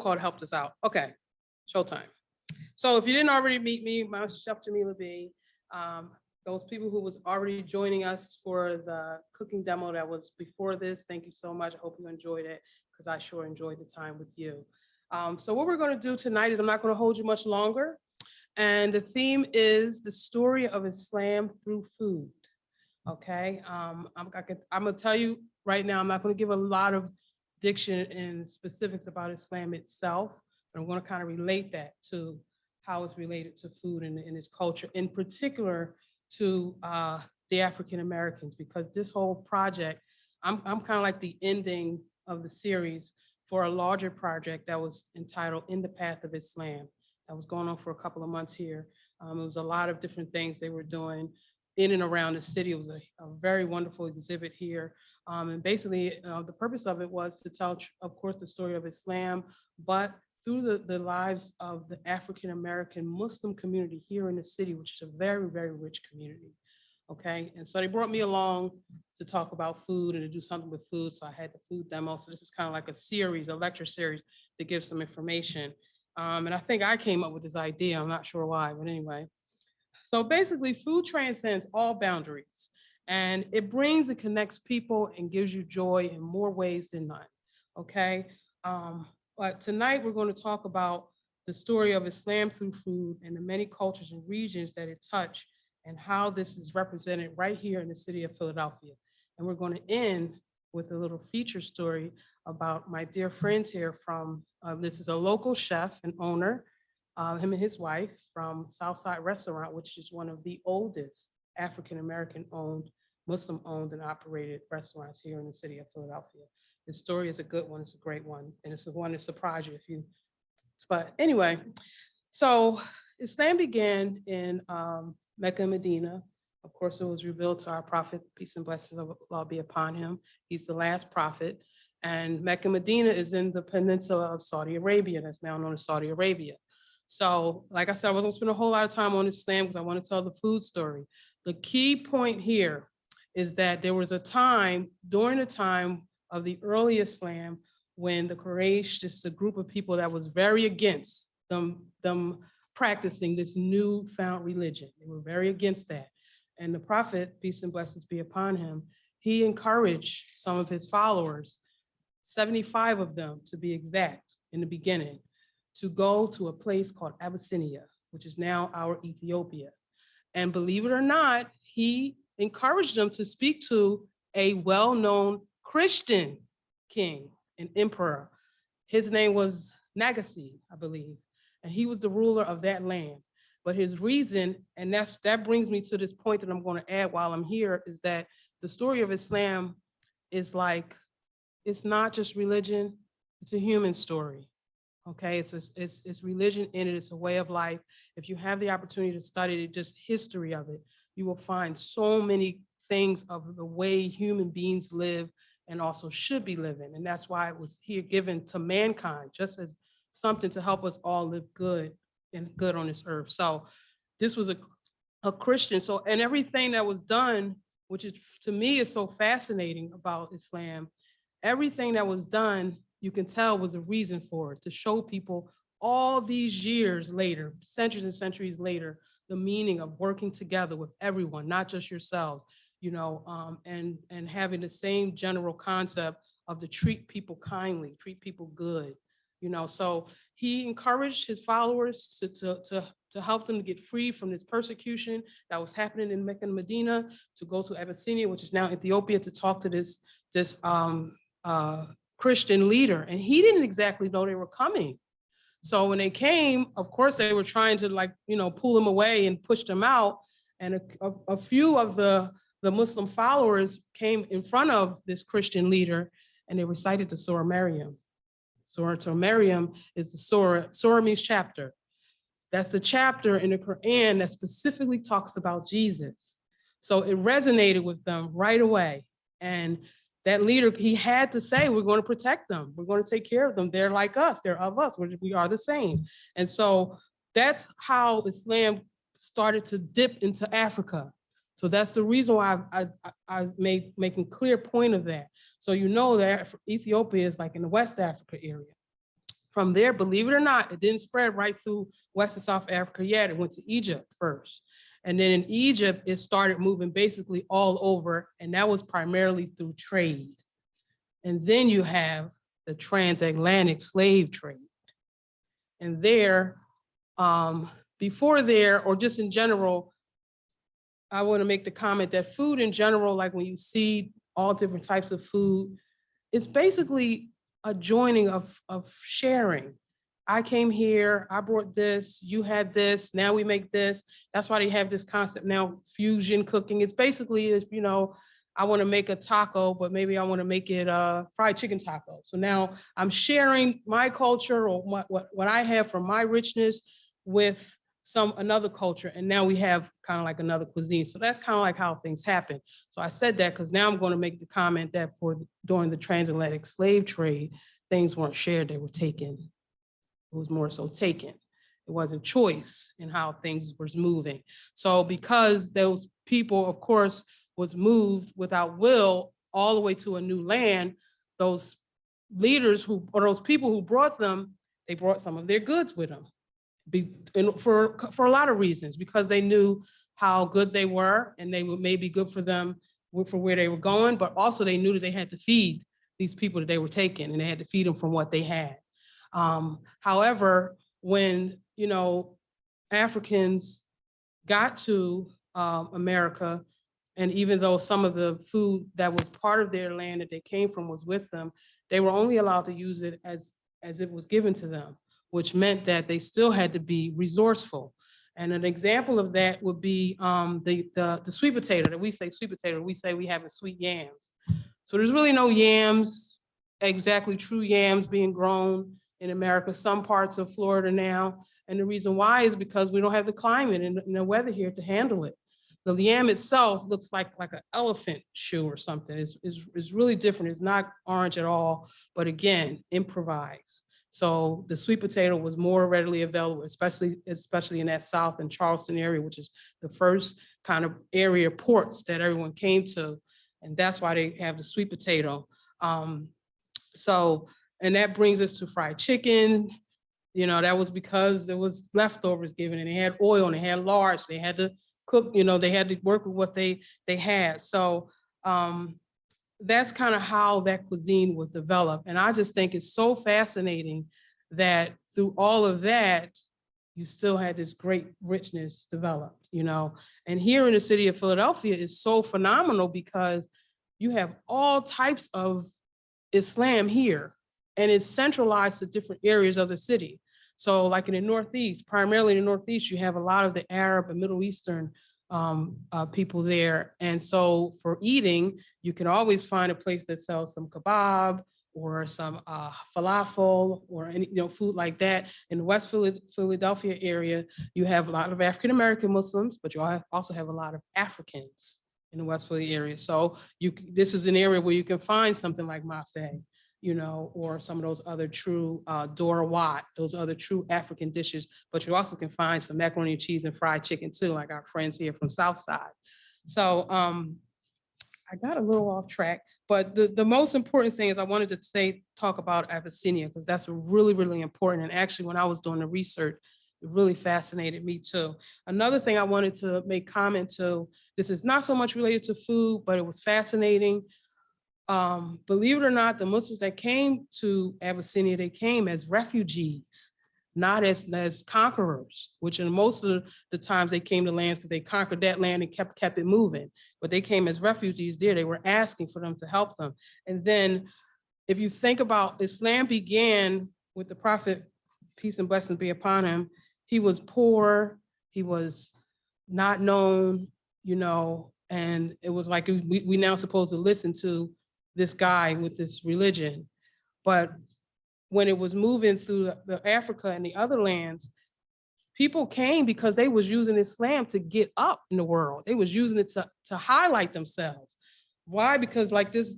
call to help us out. Okay, showtime. So if you didn't already meet me, my Chef Jamela Bilal. Those people who was already joining us for the cooking demo that was before this, thank you so much. I hope you enjoyed it because I sure enjoyed the time with you. So what we're going to do tonight is I'm not going to hold you much longer. And the theme is the story of Islam through food. Okay, I'm going to tell you right now, I'm not going to give a lot of diction and specifics about Islam itself, but I'm going to kind of relate that to how it's related to food and its culture, in particular to the African Americans, because this whole project, I'm kind of like the ending of the series for a larger project that was entitled In the Path of Islam. That was going on for a couple of months here. It was a lot of different things they were doing in and around the city. It was a very wonderful exhibit here. And basically, the purpose of it was to tell, of course, the story of Islam, but through the lives of the African-American Muslim community here in the city, which is a very, very rich community. Okay, and so they brought me along to talk about food and to do something with food. So I had the food demo. So this is kind of like a series, a lecture series to give some information. And I think I came up with this idea. I'm not sure why, but anyway. So basically, food transcends all boundaries, and it brings and connects people and gives you joy in more ways than none. Okay. But tonight we're going to talk about the story of Islam through food and the many cultures and regions that it touched and how this is represented right here in the city of Philadelphia. And we're going to end with a little feature story about my dear friends here from, this is a local chef and owner, him and his wife from Southside Restaurant, which is one of the oldest African-American owned, Muslim owned and operated restaurants here in the city of Philadelphia. The story is a good one, it's a great one, and it's the one that surprised you if you, but anyway, so Islam began in Mecca and Medina. Of course, it was revealed to our prophet, peace and blessings of Allah be upon him. He's the last prophet, and Mecca and Medina is in the peninsula of Saudi Arabia, that's now known as Saudi Arabia. So, like I said, I wasn't gonna spend a whole lot of time on Islam because I want to tell the food story. The key point here is that there was a time, during the time of the early Islam, when the Quraysh, just a group of people that was very against them practicing this newfound religion. They were very against that. And the prophet, peace and blessings be upon him, he encouraged some of his followers, 75 of them to be exact in the beginning, to go to a place called Abyssinia, which is now our Ethiopia. And believe it or not, he encouraged them to speak to a well-known Christian king and emperor. His name was Nagassi, I believe, and he was the ruler of that land. But his reason, and that brings me to this point that I'm going to add while I'm here, is that the story of Islam is like, it's not just religion, it's a human story. Okay, it's religion in it, it's a way of life. If you have the opportunity to study just history of it, you will find so many things of the way human beings live and also should be living. And that's why it was here given to mankind, just as something to help us all live good and good on this earth. So this was a Christian. So, and everything that was done, which is to me is so fascinating about Islam, everything that was done, you can tell was a reason for it, to show people all these years later, centuries and centuries later, the meaning of working together with everyone, not just yourselves, you know, and having the same general concept of to treat people kindly, treat people good, you know. So he encouraged his followers to help them to get free from this persecution that was happening in Mecca and Medina, to go to Abyssinia, which is now Ethiopia, to talk to this Christian leader. And he didn't exactly know they were coming. So when they came, of course, they were trying to, like, you know, pull them away and push them out. And a few of the Muslim followers came in front of this Christian leader and they recited the Surah Maryam. Surah Maryam is the Surah. Surah means chapter. That's the chapter in the Quran that specifically talks about Jesus. So it resonated with them right away. And that leader, he had to say, we're going to protect them. We're going to take care of them. They're like us. They're of us. We are the same. And so that's how Islam started to dip into Africa. So that's the reason why I making clear point of that. So you know that Ethiopia is like in the West Africa area. From there, believe it or not, it didn't spread right through West and South Africa yet. It went to Egypt first. And then in Egypt, it started moving basically all over, and that was primarily through trade. And then you have the transatlantic slave trade. And there, before there, or just in general, I want to make the comment that food in general, like when you see all different types of food, it's basically a joining of sharing. I came here, I brought this, you had this, now we make this. That's why they have this concept now, fusion cooking. It's basically, you know, I want to make a taco, but maybe I want to make it a fried chicken taco. So now I'm sharing my culture or what I have from my richness with another culture. And now we have kind of like another cuisine. So that's kind of like how things happen. So I said that because now I'm going to make the comment that during the transatlantic slave trade, things weren't shared, they were taken. It was more so taken. It wasn't choice in how things was moving. So because those people, of course, was moved without will all the way to a new land, those leaders or those people who brought them, they brought some of their goods with them. For a lot of reasons, because they knew how good they were and they would maybe good for them for where they were going, but also they knew that they had to feed these people that they were taking and they had to feed them from what they had. However, when, you know, Africans got to America, and even though some of the food that was part of their land that they came from was with them, they were only allowed to use it as it was given to them, which meant that they still had to be resourceful. And an example of that would be the sweet potato. That we say sweet potato, we say we have sweet yams. So there's really no yams, exactly true yams being grown in America, some parts of Florida now. And the reason why is because we don't have the climate and the weather here to handle it. The yam itself looks like an elephant shoe or something. It's really different. It's not orange at all, but again, improvise. So the sweet potato was more readily available, especially in that South and Charleston area, which is the first kind of area ports that everyone came to. And that's why they have the sweet potato. And that brings us to fried chicken. You know, that was because there was leftovers given and they had oil and they had lard. They had to cook, you know, they had to work with what they had. So that's kind of how that cuisine was developed. And I just think it's so fascinating that through all of that, you still had this great richness developed, you know. And here in the city of Philadelphia is so phenomenal because you have all types of Islam here, and it's centralized to different areas of the city. So like in the Northeast, primarily in the Northeast, you have a lot of the Arab and Middle Eastern people there. And so for eating, you can always find a place that sells some kebab or some falafel or any, you know, food like that. In the West Philadelphia area, you have a lot of African-American Muslims, but you also have a lot of Africans in the West Philly area. So this is an area where you can find something like mafe, you know, or some of those other true Dora Watt, those other true African dishes, but you also can find some macaroni and cheese and fried chicken too, like our friends here from Southside. So I got a little off track, but the most important thing is I wanted to talk about Abyssinia, because that's really, really important. And actually, when I was doing the research, it really fascinated me too. Another thing I wanted to make comment to, this is not so much related to food, but it was fascinating. Believe it or not, the Muslims that came to Abyssinia, they came as refugees, not as conquerors, which in most of the times they came to lands because they conquered that land and kept it moving. But they came as refugees there. They were asking for them to help them. And then if you think about Islam began with the Prophet, peace and blessings be upon him. He was poor, he was not known, you know, and it was like we now supposed to listen to this guy with this religion. But when it was moving through the Africa and the other lands, people came because they was using Islam to get up in the world. They was using it to highlight themselves. Why? Because like this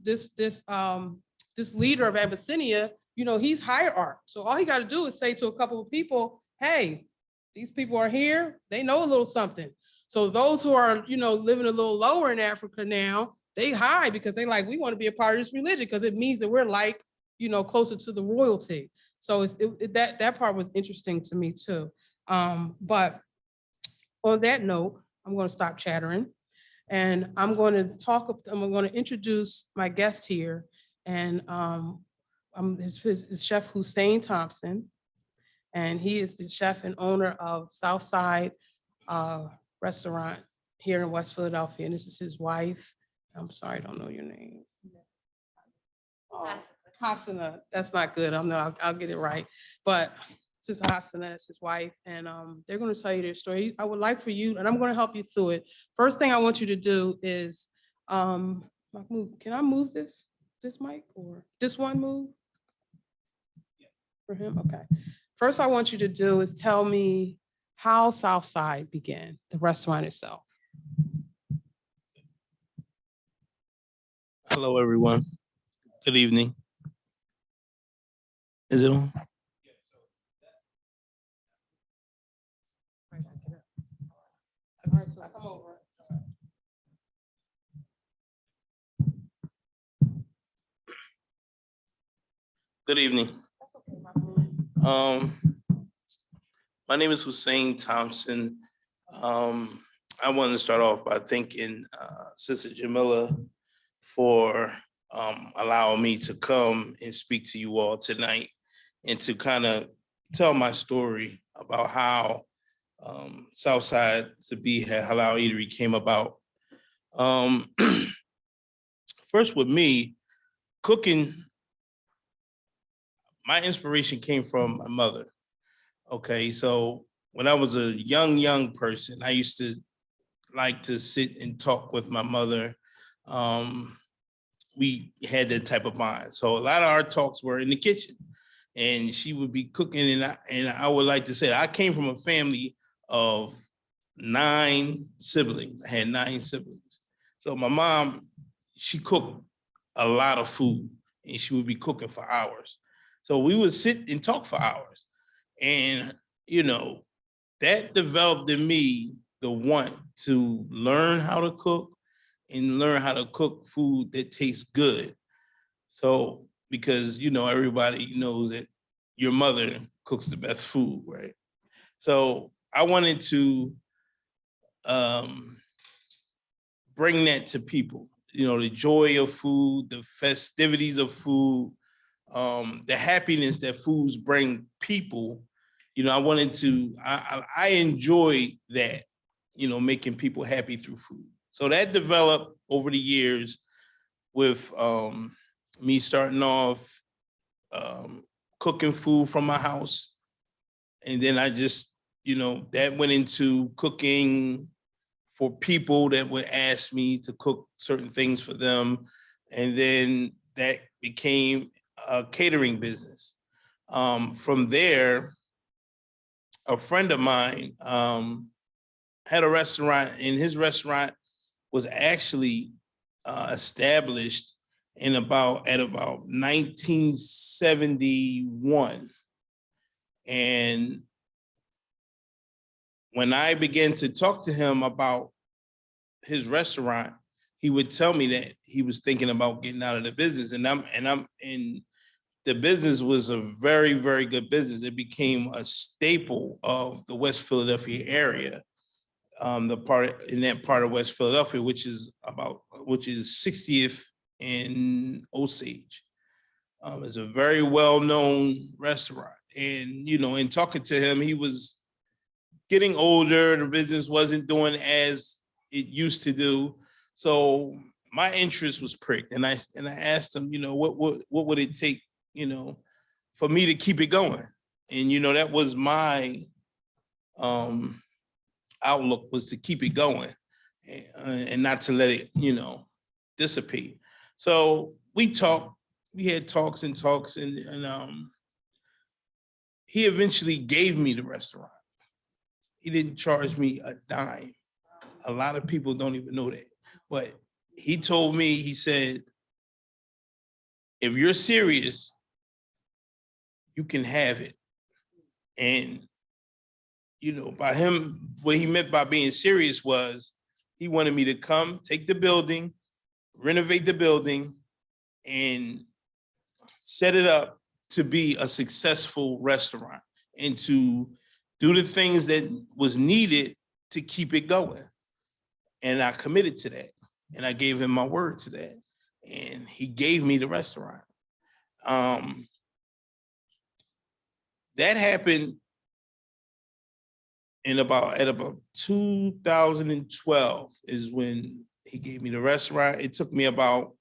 leader of Abyssinia, you know, he's hierarch. So all he got to do is say to a couple of people, hey, these people are here. They know a little something. So those who are, you know, living a little lower in Africa now, they hide because they like, we want to be a part of this religion because it means that we're like, you know, closer to the royalty. So that part was interesting to me too. But on that note, I'm going to stop chattering and I'm going to introduce my guest here. And his Chef Hussein Thompson. And he is the chef and owner of Southside Restaurant here in West Philadelphia. And this is his wife. I'm sorry, I don't know your name. Oh, Hasana. That's not good. I'll get it right. But this is Hasana, that's his wife, and they're going to tell you their story. I would like for you, and I'm going to help you through it. First thing I want you to do is, can I move this mic or this one move? For him, okay. First, I want you to do is tell me how Southside began, the restaurant itself. Hello, everyone. Good evening. Is it on? Good evening. My name is Hussein Thompson. I want to start off by thanking Sister Jamela for allowing me to come and speak to you all tonight and to kind of tell my story about how Southside Zabiha Halal Eatery came about. First with me, cooking, my inspiration came from my mother. Okay, so when I was a young person, I used to like to sit and talk with my mother. We had that type of bond. So a lot of our talks were in the kitchen and she would be cooking. And I would like to say, I came from a family of 9 siblings. I had 9 siblings. So my mom, she cooked a lot of food and she would be cooking for hours. So we would sit and talk for hours. And, you know, that developed in me the want to learn how to cook and learn how to cook food that tastes good. So, because, you know, everybody knows that your mother cooks the best food, right? So I wanted to bring that to people, you know, the joy of food, the festivities of food, the happiness that foods bring people. You know, I enjoy that, you know, making people happy through food. So that developed over the years with me starting off cooking food from my house. And then I just, you know, that went into cooking for people that would ask me to cook certain things for them. And then that became a catering business. From there, a friend of mine had a restaurant, and his restaurant was actually established at about 1971. And when I began to talk to him about his restaurant, he would tell me that he was thinking about getting out of the business. And the business was a very, very good business. It became a staple of the West Philadelphia area. In that part of West Philadelphia, which is 60th and Osage. It's a very well-known restaurant. And, you know, in talking to him, he was getting older. The business wasn't doing as it used to do. So my interest was pricked. And I asked him, you know, what would it take, you know, for me to keep it going? And, you know, that was my outlook, was to keep it going and not to let it, you know, dissipate. So we had talks and he eventually gave me the restaurant. He didn't charge me a dime. A lot of people don't even know that. But he told me, he said, if you're serious, you can have it. And, you know, by him, what he meant by being serious was he wanted me to come, take the building, renovate the building, and set it up to be a successful restaurant and to do the things that was needed to keep it going. And I committed to that. And I gave him my word to that. And he gave me the restaurant. That happened at about 2012 is when he gave me the restaurant. It took me about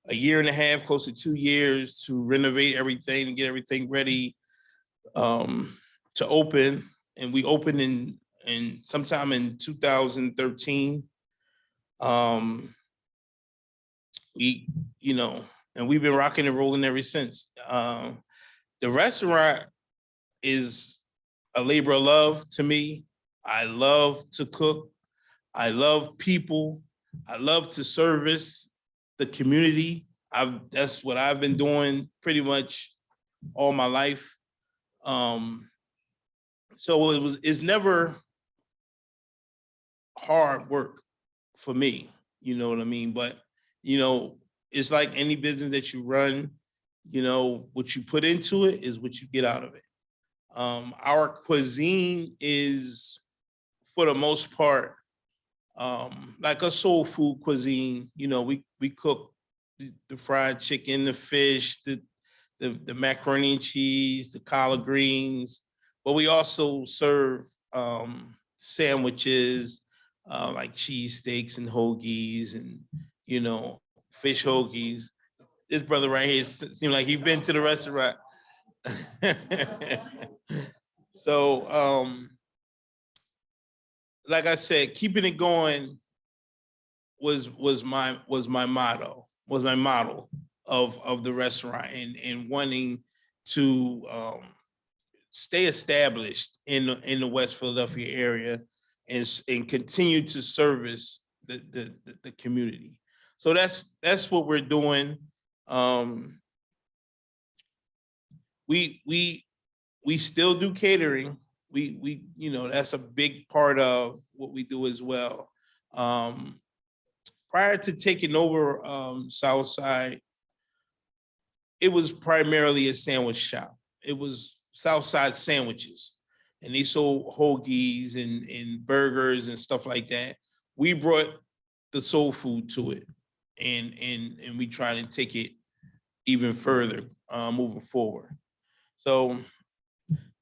a year and a half, close to 2 years to renovate everything and get everything ready to open. And we opened in sometime in 2013. And we've been rocking and rolling ever since. The restaurant is a labor of love to me. I love to cook. I love people. I love to service the community. That's what I've been doing pretty much all my life. So it's never hard work for me, you know what I mean? But, it's like any business that you run, what you put into it is what you get out of it. Our cuisine is, for the most part, like a soul food cuisine. We cook the fried chicken, the fish, the macaroni and cheese, the collard greens, but we also serve sandwiches, like cheese steaks and hoagies and, fish hoagies. This brother right here seemed like he's been to the restaurant. So, like I said, keeping it going was my model of the restaurant, and wanting to stay established in the West Philadelphia area and continue to service the community. So that's what we're doing. We still do catering. We that's a big part of what we do as well. Prior to taking over Southside, it was primarily a sandwich shop. It was Southside sandwiches, and they sold hoagies and burgers and stuff like that. We brought the soul food to it, and we try to take it even further moving forward. So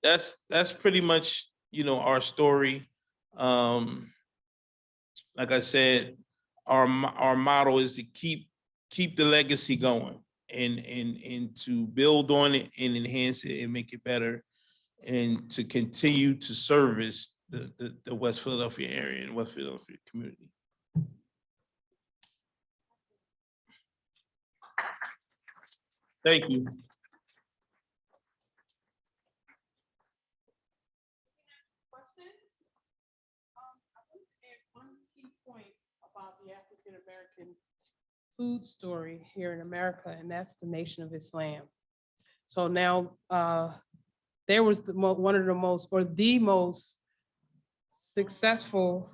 that's pretty much our story. Like I said, our motto is to keep the legacy going and to build on it and enhance it and make it better, and to continue to service the West Philadelphia area and West Philadelphia community. Thank you. About the African American food story here in America, and that's the Nation of Islam. So now there was one of the most, or the most successful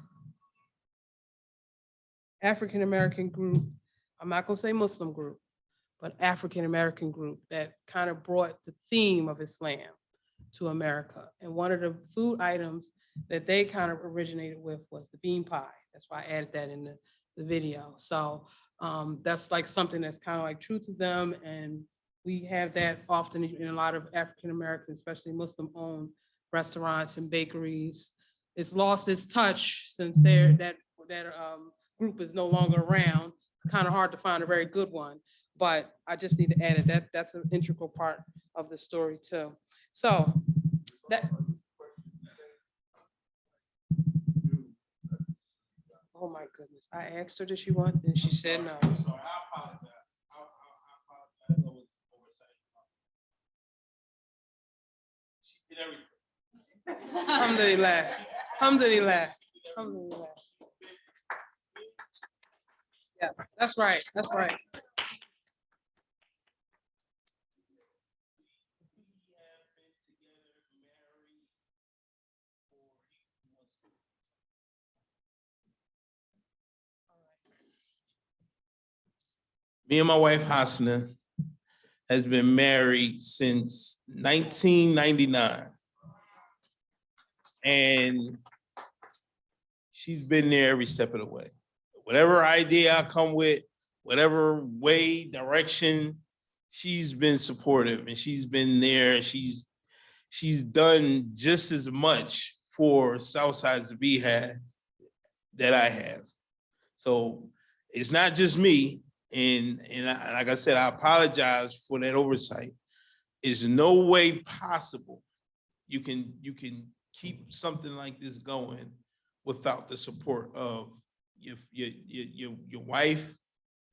African American group. I'm not gonna say Muslim group, but African American group that kind of brought the theme of Islam to America. And one of the food items that they kind of originated with was the bean pie. That's why I added that in the video. So that's like something that's kind of like true to them. And we have that often in a lot of African American, especially Muslim owned restaurants and bakeries. It's lost its touch since that group is no longer around. It's kind of hard to find a very good one, but I just need to add it. That's an integral part of the story too. So that. Oh my goodness. I asked her, did she want, and she said no. So I apologize. I apologize. She did everything. Alhamdulillah. Alhamdulillah. Alhamdulillah. Yeah, that's right. That's right. Me and my wife Hasna has been married since 1999. And she's been there every step of the way. Whatever idea I come with, whatever way, direction, she's been supportive and she's been there. She's done just as much for Southside Zabiha that I have. So it's not just me. And like I said, I apologize for that oversight. There's no way possible you can keep something like this going without the support of your wife,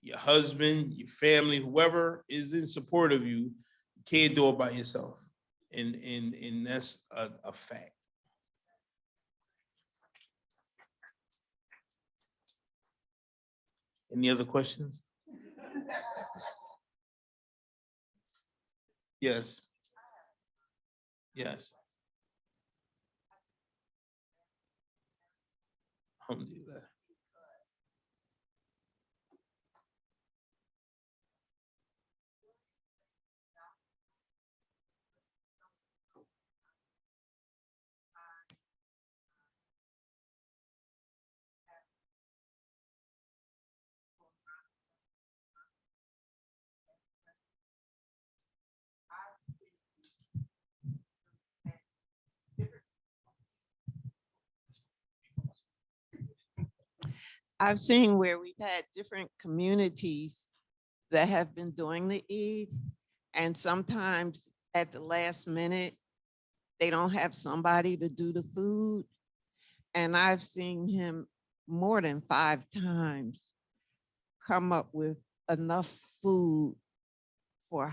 your husband, your family, whoever is in support of you. You can't do it by yourself. And that's a fact. Any other questions? Yes. Yes. Alhamdulillah. I've seen where we've had different communities that have been doing the Eid, and sometimes at the last minute, they don't have somebody to do the food. And I've seen him more than 5 times come up with enough food for,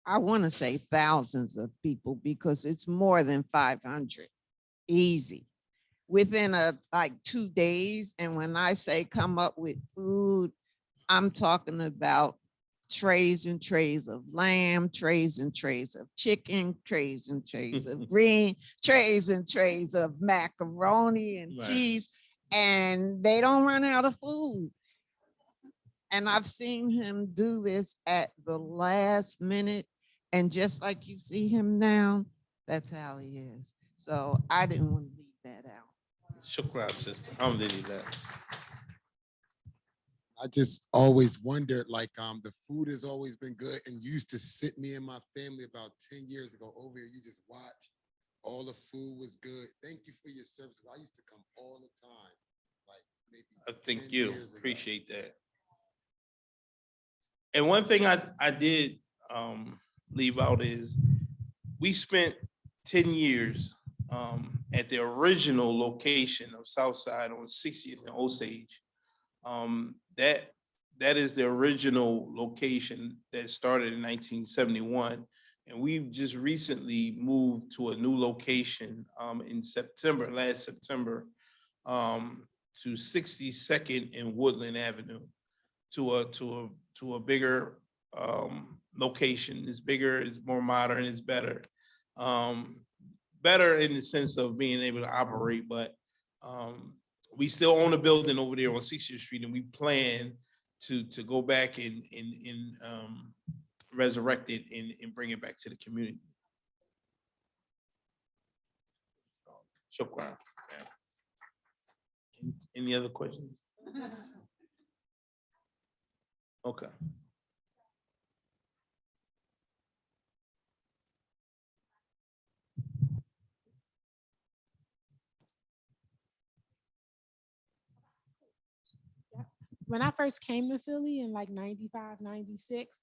I want to say thousands of people, because it's more than 500, easy, within like 2 days. And when I say come up with food, I'm talking about trays and trays of lamb, trays and trays of chicken, trays and trays of green, trays and trays of macaroni and Right. cheese, and they don't run out of food. And I've seen him do this at the last minute, and just like you see him now, that's how he is. So I didn't want to leave that out. Shukran, sister. Alhamdulillah. I just always wondered, like, the food has always been good, and used to sit me and my family about 10 years ago over here. You just watch, all the food was good. Thank you for your services. I used to come all the time, like maybe I 10 thank you. years ago. Appreciate that. And one thing I did leave out is we spent 10 years at the original location of Southside on 60th and Osage. That is the original location that started in 1971. And we've just recently moved to a new location in September, last September, to 62nd and Woodland Avenue, to a bigger location. It's bigger, it's more modern, it's better. Better in the sense of being able to operate, but we still own a building over there on 60th Street, and we plan to go back and resurrect it and bring it back to the community. Shukran. Any other questions? Okay. When I first came to Philly in like 95, 96,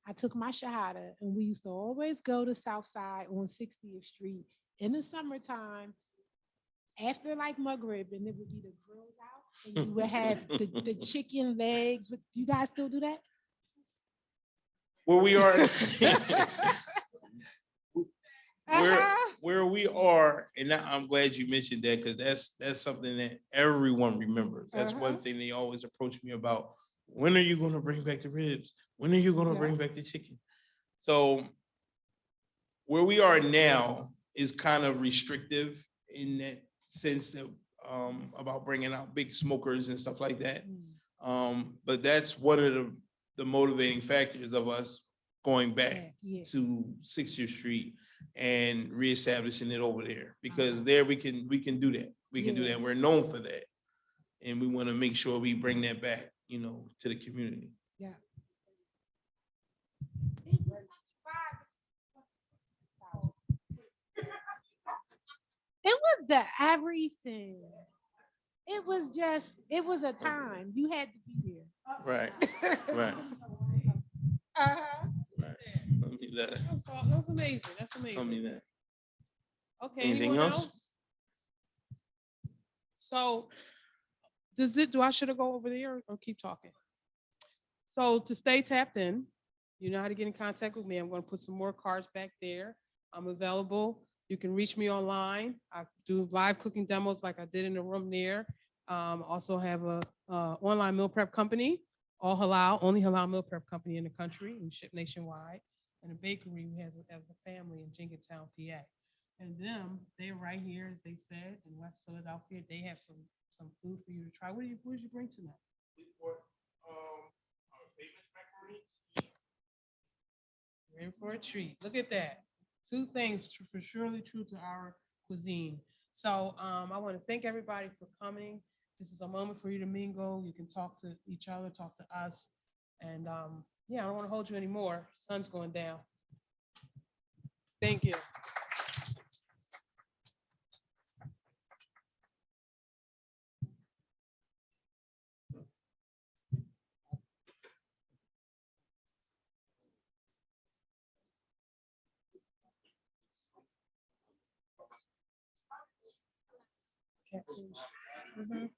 I took my Shahada, and we used to always go to Southside on 60th Street in the summertime after like Maghrib, and it would be the grills out, and you would have the chicken legs. Do you guys still do that? Where we are, Uh-huh. where we are, and I'm glad you mentioned that, because that's something that everyone remembers. That's one thing they always approach me about. When are you going to bring back the ribs? When are you going to bring back the chicken? So where we are now is kind of restrictive in that sense, that about bringing out big smokers and stuff like that. But that's one of the motivating factors of us going back Yeah. to 60th Street and reestablishing it over there, because there we can do that. We can do Yeah. that. We're known for that. And we want to make sure we bring that back, to the community. Yeah. It was the everything. It was a time. You had to be there. Right, right, Uh-huh. right. I mean that. That's amazing. That's I amazing. mean that. Okay, Anything anyone else? else? So do I should have go over there or keep talking? So to stay tapped in, you know how to get in contact with me. I'm going to put some more cards back there. I'm available. You can reach me online. I do live cooking demos like I did in the room there. Also have a online meal prep company, all halal, only halal meal prep company in the country and ship nationwide. And a bakery we has as a family in Jenkintown, PA. And they're right here, as they said, in West Philadelphia. They have some food for you to try. What did you bring tonight? We brought our famous macaroni. You're in for a treat. Look at that. Two things for surely true to our cuisine. So I want to thank everybody for coming. This is a moment for you to mingle. You can talk to each other, talk to us. And yeah, I don't want to hold you anymore. Sun's going down. Thank you. Catfish. Mhm.